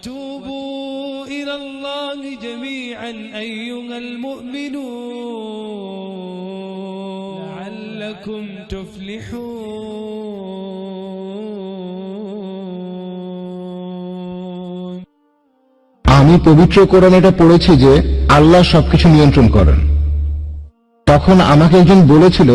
توبوا إلى الله جميعا أيها المؤمنون لعلكم تفلحون। আমি পবিত্র কোরআন এটা পড়েছি যে আল্লাহ সবকিছু নিয়ন্ত্রণ করেন। তখন আমাকে একজন বলেছিল,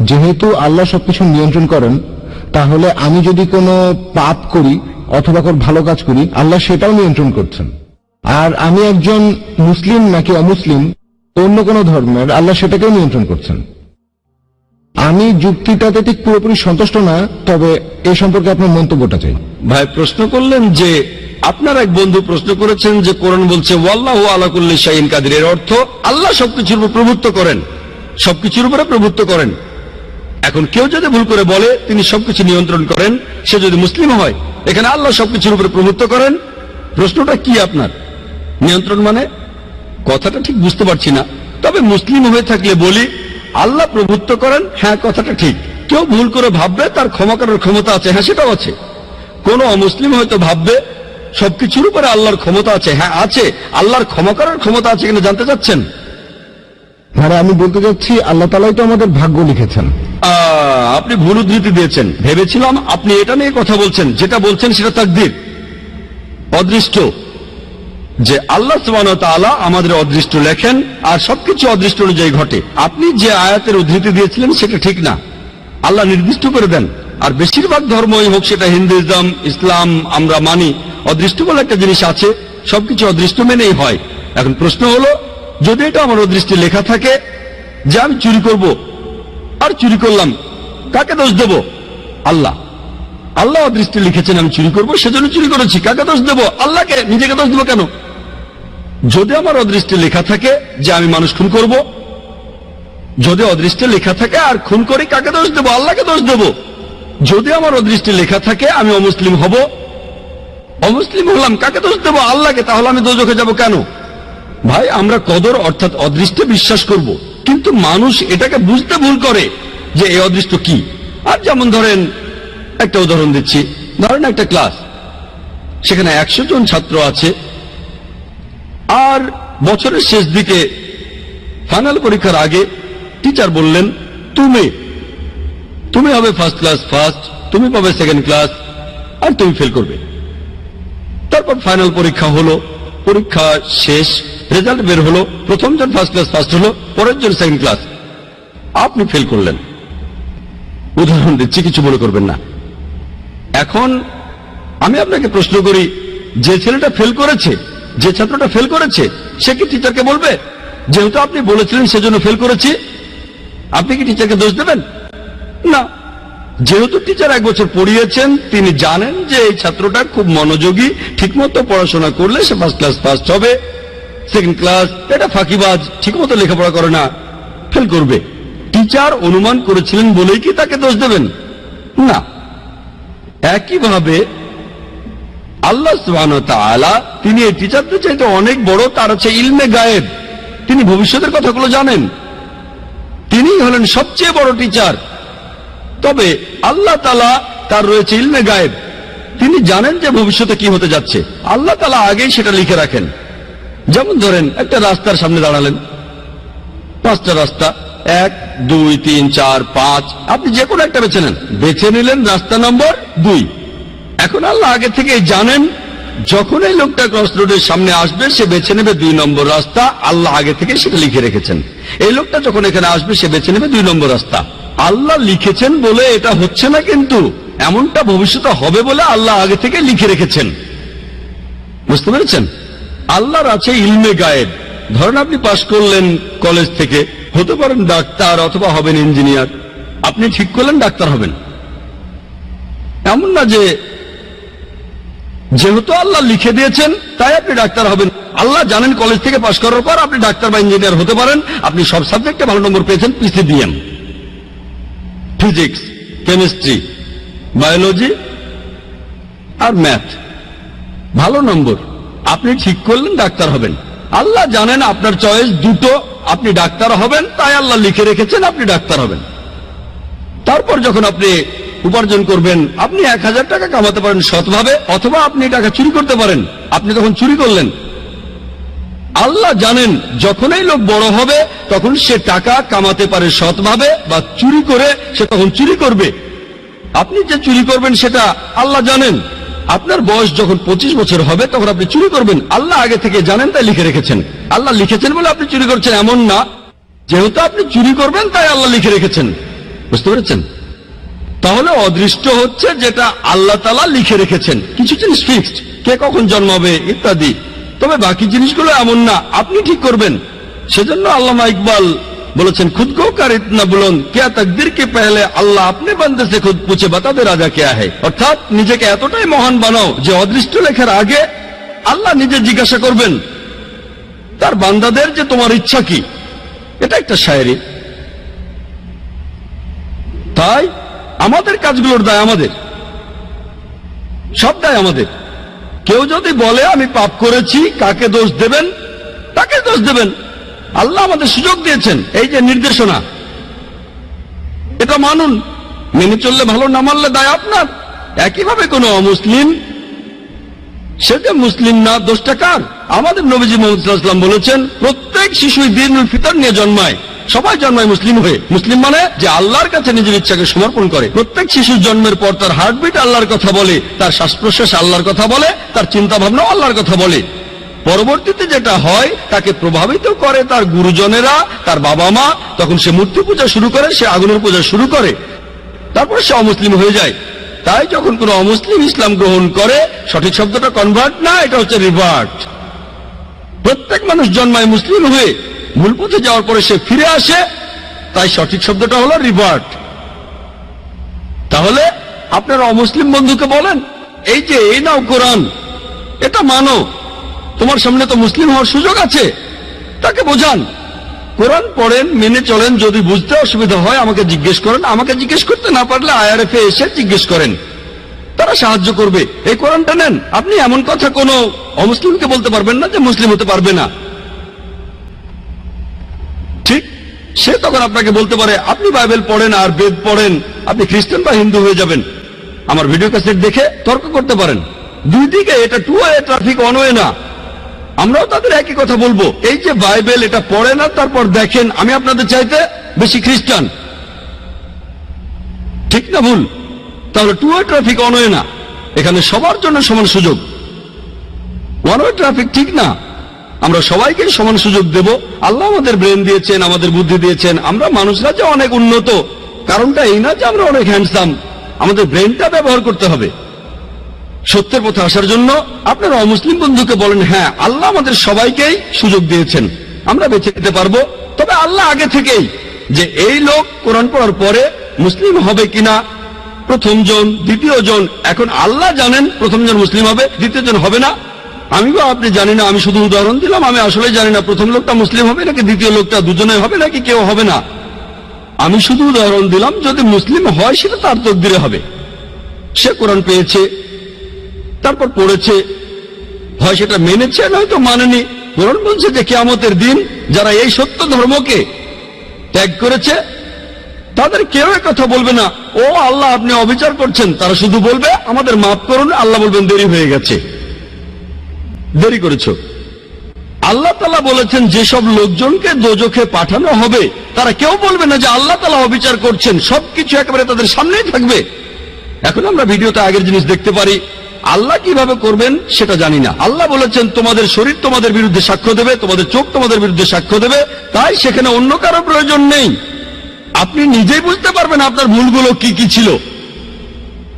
যেহেতু আল্লাহ সবকিছু নিয়ন্ত্রণ করেন, তাহলে আমি যদি কোনো পাপ করি অথবা কোনো ভালো কাজ করি, আল্লাহ সেটাও নিয়ন্ত্রণ করছেন। আর আমি একজন মুসলিম নাকি অমুসলিম, অন্য কোনো ধর্মের, আল্লাহ সেটাকেও নিয়ন্ত্রণ করছেন। আমি যুক্তিটাতে ঠিক পুরোপুরি সন্তুষ্ট না, তবে এ সম্পর্কে আপনার মন্তব্যটা চাই। ভাই প্রশ্ন করলেন যে আপনার এক বন্ধু প্রশ্ন করেছেন যে কোরআন বলছে ওয়াল্লাহু আলা কুল্লি শাইইন কাদির, এর অর্থ আল্লাহ সবকিছুর উপর প্রভুত্ব করেন, সবকিছুর উপরে প্রভুত্ব করেন। এখন কেউ যদি ভুল করে বলে তিনি সবকিছু নিয়ন্ত্রণ করেন, সে যদি মুসলিম হয়, এখানে আল্লাহ সবকিছুর উপরে প্রভুত্ব করেন, প্রশ্নটা কি আপনার? নিয়ন্ত্রণ মানে কথাটা ঠিক বুঝতে পারছি না। তবে মুসলিম হয়ে থাকলে বলি আল্লাহ প্রভুত্ব করেন, হ্যাঁ কথাটা ঠিক। কেউ ভুল করে ভাববে তার ক্ষমা করার ক্ষমতা আছে, হ্যাঁ সেটাও আছে। কোন অমুসলিম হয়তো ভাববে সবকিছুর উপরে আল্লাহর ক্ষমতা আছে, হ্যাঁ আছে। আল্লাহর ক্ষমা করার ক্ষমতা আছে কিনা জানতে চাচ্ছেন? মানে আমি বলতে চাচ্ছি আল্লাহ তাআলাই তো আমাদের ভাগ্য লিখেছেন। আপনি ভুল উদ্ধৃতি দিয়েছেন। ভেবেছিলাম আপনি এটা নিয়ে কথা বলছেন। যেটা বলছেন সেটা তাকদীর, অদৃষ্ট, যে আল্লাহ সুবহানাহু ওয়া তাআলা আমাদের অদৃষ্ট লেখেন আর সবকিছু অদৃষ্ট অনুযায়ী ঘটে। আপনি যে আয়াতের উদ্ধৃতি দিয়েছিলেন সেটা ঠিক না। আল্লাহ নির্দিষ্ট করে দেন। আর বেশিরভাগ ধর্মই হোক, সেটা হিন্দুইজম, ইসলাম, আমরা মানি অদৃষ্ট বলে একটা জিনিস আছে, সবকিছু অদৃষ্ট মেনেই হয়। এখন প্রশ্ন হলো, যদি এটা আমার অদৃষ্টে লেখা থাকে যে আমি চুরি করব আর চুরি করলাম, কাকে দোষ দেব? আল্লাহ। আল্লাহ অদৃষ্টে লিখেছেন আমি চুরি করব, সেজন্য চুরি করেছি, কাকে দোষ দেব? আল্লাহকে। নিজেকে দোষ দেব কেন? যদি আমার অদৃষ্টে লেখা থাকে যে আমি মানুষ খুন করব, যদি অদৃষ্টে লেখা থাকে আর খুন করি, কাকে দোষ দেব? আল্লাহকে দোষ দেব। যদি আমার অদৃষ্টে লেখা থাকে আমি অমুসলিম হব, অমুসলিম হলাম, কাকে দোষ দেব? আল্লাহকে। তাহলে আমি দোজখে যাব কেন? ভাই আমরা কদর অর্থাৎ অদৃষ্টে বিশ্বাস করব, কিন্তু মানুষ এটাকে বুঝতে ভুল করে যে এই অদৃষ্ট কি। আর যেমন ধরেন, একটা উদাহরণ দিচ্ছি, ধরেন একটা ক্লাস, সেখানে 100 জন ছাত্র আছে, আর বছরের শেষ দিকে ফাইনাল পরীক্ষার আগে টিচার বললেন তুমি হবে ফার্স্ট ক্লাস ফার্স্ট, তুমি পাবে সেকেন্ড ক্লাস, আর তুমি ফেল করবে। তারপর ফাইনাল পরীক্ষা হলো, পরীক্ষা শেষ, রেজাল্ট বের হলো, প্রথম জন ফার্স্ট ক্লাস ফার্স্ট হলো, পরের জন সেকেন্ড ক্লাস, আপনি ফেল করলেন। উদাহরণ দিচ্ছি, কিছু মনে করবেন না। এখন আমি আপনাকে প্রশ্ন করি, যে ছেলেটা ফেল করেছে, যে ছাত্রটা ফেল করেছে, সে কি টিচারকে বলবে যেহেতু আপনি বলেছিলেন সেজন্য ফেল করেছি? আপনি কি টিচারকে দোষ দেবেন? না। যেহেতু টিচার 1 বছর পড়িয়েছেন, তিনি জানেন যে এই ছাত্রটা খুব মনোযোগী, ঠিকমতো পড়াশোনা করলে সে ফার্স্ট ক্লাস ফার্স্ট হবে, সেকেন্ড ক্লাস এটা ফাঁকিবাজ, ঠিকমতো লেখাপড়া করে না, ফেল করবে। টিচার অনুমান করেছিলেন বলেই কি তাকে দোষ দেবেন? না। একইভাবে আল্লাহ সুবহানাহু ওয়া তাআলা তিনি এই টিচারদের চাইতে অনেক বড়, তার আছে ইলমে গায়েব, তিনি ভবিষ্যতের কথাগুলো জানেন, তিনিই হলেন সবচেয়ে বড় টিচার। তবে আল্লাহ তাআলা তার রয়েছে ইলমে গায়েব, তিনি জানেন যে ভবিষ্যতে কি হতে যাচ্ছে, আল্লাহ তাআলা আগেই সেটা লিখে রাখেন। যেমন ধরেন একটা রাস্তার সামনে দাঁড়ালেন, 5টা রাস্তা, 1 2 3 4 5, আপনি যে কোনো একটা বেছে নেন, বেছে নিলেন রাস্তা নম্বর 2। এখন আল্লাহ আগে থেকে জানেন যখন এই লোকটা ক্রস রোডের সামনে আসবে সে বেছে নেবে 2 নম্বর রাস্তা, আল্লাহ আগে থেকে সেটা লিখে রেখেছেন। এই লোকটা যখন এখানে আসবে সে বেছে নেবে 2 নম্বর রাস্তা, আল্লাহ লিখেছেন বলে এটা হচ্ছে না, কিন্তু এমনটা ভবিষ্যতে হবে বলে আল্লাহ আগে থেকে লিখে রেখেছেন। বুঝতে পেরেছেন? আল্লাহর আছে ইলমে গায়েব। ধরেন আপনি পাশ করলেন কলেজ থেকে, হতে পারেন ডাক্তার অথবা হবেন ইঞ্জিনিয়ার, আপনি ঠিক করলেন ডাক্তার হবেন। এমন না যে যেহেতু আল্লাহ লিখে দিয়েছেন তাই আপনি ডাক্তার হবেন। আল্লাহ জানেন কলেজ থেকে পাশ করার পর আপনি ডাক্তার বা ইঞ্জিনিয়ার হতে পারেন, আপনি সব সাবজেক্টে ভালো নম্বর পেয়েছেন, পিসিবিএম, ফিজিক্স, কেমিস্ট্রি, বায়োলজি আর ম্যাথ, ভালো নম্বর, আপনি ঠিক করলেন ডাক্তার হবেন। আল্লাহ জানেন আপনার চয়েস দুটো, আপনি ডাক্তার হবেন, তাই আল্লাহ লিখে রেখেছেন আপনি ডাক্তার হবেন। তারপর যখন আপনি উপার্জন করবেন। আপনি 1000 টাকা কামাতে পারেন সৎভাবে, অথবা আপনি টাকা চুরি করতে পারেন। আপনি তখন চুরি করলেন। আল্লাহ জানেন যখন এই লোক বড় হবে তখন সে টাকা কামাতে পারে সৎভাবে বা চুরি করে, সে তখন চুরি করবে। আপনি যে চুরি করবেন সেটা আল্লাহ জানেন। আপনার বয়স যখন 25 বছর হবে তখন আপনি চুরি করবেন, আল্লাহ আগে থেকে জানেন, তাই লিখে রেখেছেন। আল্লাহ লিখেছেন বলে আপনি চুরি করছেন এমন না, যেহেতু আপনি চুরি করবেন তাই আল্লাহ লিখে রেখেছেন। বুঝতে পেরেছেন? তাহলে অদৃষ্ট হচ্ছে যেটা আল্লাহ তাআলা লিখে রেখেছেন। কিছু জিনিস ফিক্সড, কে কখন জন্মাবে ইত্যাদি, তবে বাকি জিনিসগুলো এমন না, আপনি ঠিক করবেন। সেজন্য আল্লামা ইকবাল বলেছেন, খুদ কো কার ইতনা বুলন্দ কিয়া তকদীর কে পহলে আল্লাহ আপনি বান্দে সে খুদ পুছে বাতা দে রাজা কিয়া है। অর্থাৎ নিজেকে এতটাই মহান বানাও যে অদৃষ্ট লেখার আগে আল্লাহ নিজে জিজ্ঞাসা করবেন তার বান্দাদের যে তোমার ইচ্ছা কি। এটা একটা শায়েরি। তাই আমাদের কাজগুলোর দায় আমাদের, সব দায় আমাদের। কেউ যদি বলে আমি পাপ করেছি, কাকে দোষ দেবেন? তাকে দোষ দেবেন। আল্লাহ আমাদের সুযোগ দিয়েছেন, এই যে নির্দেশনা, এটা মানুন, মেনে চললে ভালো, না মানলে দায় আপনার। একইভাবে কোনো অমুসলিম, সে যে মুসলিম না, দোষটা কার? আমাদের নবীজি মুহাম্মদ সাল্লাল্লাহু আলাইহি ওয়াসাল্লাম বলেছেন, প্রত্যেক শিশুই দীনুল ফিতর নিয়ে জন্মায়। সবাই জন্মায় মুসলিম হয়ে। মুসলিম মানে যে আল্লাহর কাছে নিজের ইচ্ছাকে সমর্পণ করে। প্রত্যেক শিশুর জন্মের পর তার হার্টবিট আল্লাহর কথা বলে, তার শ্বাস প্রশ্বাস আল্লাহর কথা বলে, তার চিন্তা ভাবনা আল্লাহর কথা বলে। পরবর্তীতে যেটা হয় তাকে প্রভাবিত করে তার গুরুজনেরা, তার বাবা মা। তখন সে মূর্তি পূজা শুরু করে, সে আগুনের পূজা শুরু করে, তারপর সে অমুসলিম হয়ে যায়। তাই যখন কোনো অমুসলিম ইসলাম গ্রহণ করে, সঠিক শব্দটা কনভার্ট না, এটা হচ্ছে রিভার্ট। প্রত্যেক মানুষ জন্মায় মুসলিম হয়ে, ভুল পথে যাওয়ার পরে সে ফিরে আসে, তাই সঠিক শব্দটা হলো রিভার্ট। তাহলে আপনারা অমুসলিম বন্ধুকে বলেন, এই যে এই নাও কোরআন, এটা মানো, তোমার সামনে তো মুসলিম হওয়ার সুযোগ আছে। তাকে বোঝান, কোরআন পড়েন, মেনে চলেন। যদি বুঝতে অসুবিধা হয় আমাকে জিজ্ঞেস করেন, আমাকে জিজ্ঞেস করতে না পারলে IRF-এ এসে জিজ্ঞেস করেন, তারা সাহায্য করবে। এই কোরআনটা নেন। আপনি এমন কথা কোনো অমুসলিমকে বলতে পারবেন না যে মুসলিম হতে পারবে না। ঠিক, সে তখন আপনাকে বলতে পারে, আপনি বাইবেল পড়েন আর বেদ পড়েন, আপনি খ্রিস্টান বা হিন্দু হয়ে যাবেন। আমার ভিডিও ক্যাসেট দেখে তর্ক করতে পারেন। দুই দিকে, এটা two way traffic, one way না। আমরাও তাদের একই কথা বলবো, এই যে বাইবেল এটা পড়ে না, তারপর দেখেন আমি আপনাদের চাইতে বেশি খ্রিস্টান। ঠিক না ভুল? তাহলে two way traffic, one way না। এখানে সবার জন্য সমান সুযোগ। ওয়ান ওয়ে ট্রাফিক ঠিক না। আমরা সবাইকে সমান সুযোগ দেব। আল্লাহ আমাদের ব্রেন দিয়েছেন, আমাদের বুদ্ধি দিয়েছেন। আমরা মানুষরা যে অনেক উন্নত, কারণটা এই না যে আমরা অনেক হ্যান্ডসাম। আমাদের ব্রেনটা ব্যবহার করতে হবে সত্যের পথে আসার জন্য। আপনারা অমুসলিম বন্ধুকে বলেন, হ্যাঁ আল্লাহ আমাদের সবাইকেই সুযোগ দিয়েছেন, আমরা বেঁচে নিতে পারবো। তবে আল্লাহ আগে থেকেই যে এই লোক কোরআন পড়ার পরে মুসলিম হবে কিনা, প্রথম জন, দ্বিতীয় জন, এখন আল্লাহ জানেন প্রথম জন মুসলিম হবে, দ্বিতীয় জন হবে না। আমি বা আপনি জানি না, আমি শুধু উদাহরণ দিলাম। আমি আসলে জানি না প্রথম লোকটা মুসলিম হবে নাকি দ্বিতীয় লোকটা, দুজনে হবে নাকি কেউ হবে না। আমি শুধু উদাহরণ দিলাম। যদি মুসলিম হয় সেটা তার তকদিরে হবে। সে কোরআন পেয়েছে, তারপর পড়েছে, হয় সেটা মেনেছে নয়তো মানেনি। কোরআন বলছে যে কিয়ামতের দিন যারা এই সত্য ধর্মকে ত্যাগ করেছে তাদের কেউ কথা বলবে না, ও আল্লাহ আপনি অবিচার করছেন। তারা শুধু বলবে আমাদের মাফ করুন। আল্লাহ বলবেন দেরি হয়ে গেছে, দেরি করেছ। আল্লাহ তাআলা বলেছেন যেসব লোকজনকে দোজখে পাঠানো হবে তারা কেউ বলবে না যে আল্লাহ তাআলা অবিচার করছেন। সবকিছু একেবারে তাদের সামনেই থাকবে। এখন আমরা ভিডিওতে আগের জিনিস দেখতে পারি, আল্লাহ কিভাবে করবেন সেটা জানি না। আল্লাহ বলেছেন তোমাদের শরীর তোমাদের বিরুদ্ধে সাক্ষ্য দেবে, তোমাদের চোখ তোমাদের বিরুদ্ধে সাক্ষ্য দেবে। তাই সেখানে অন্য কারো প্রয়োজন নেই। আপনি নিজেই বুঝতে পারবেন আপনার ভুলগুলো কি কি ছিল।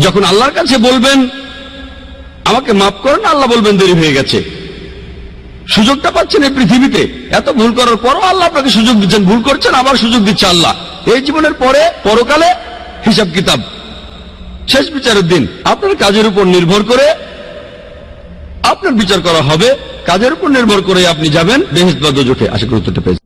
যখন আল্লাহর কাছে বলবেন আমাকে মাফ করেন, আল্লাহ বলবেন দেরি হয়ে গেছে। সুযোগটা পাচ্ছেন এই পৃথিবীতে, এত ভুল করার পরও আল্লাহ আপনাকে সুযোগ দিচ্ছেন। ভুল করছেন, আবার সুযোগ দিচ্ছে আল্লাহ। এই জীবনের পরে পরকালে হিসাব কিতাব, শেষ বিচারের দিন আপনার কাজের উপর নির্ভর করে আপনার বিচার করা হবে। কাজের উপর নির্ভর করে আপনি যাবেন বেহেশত বা দোজখে। আশা করি উত্তরটা পেয়েছেন।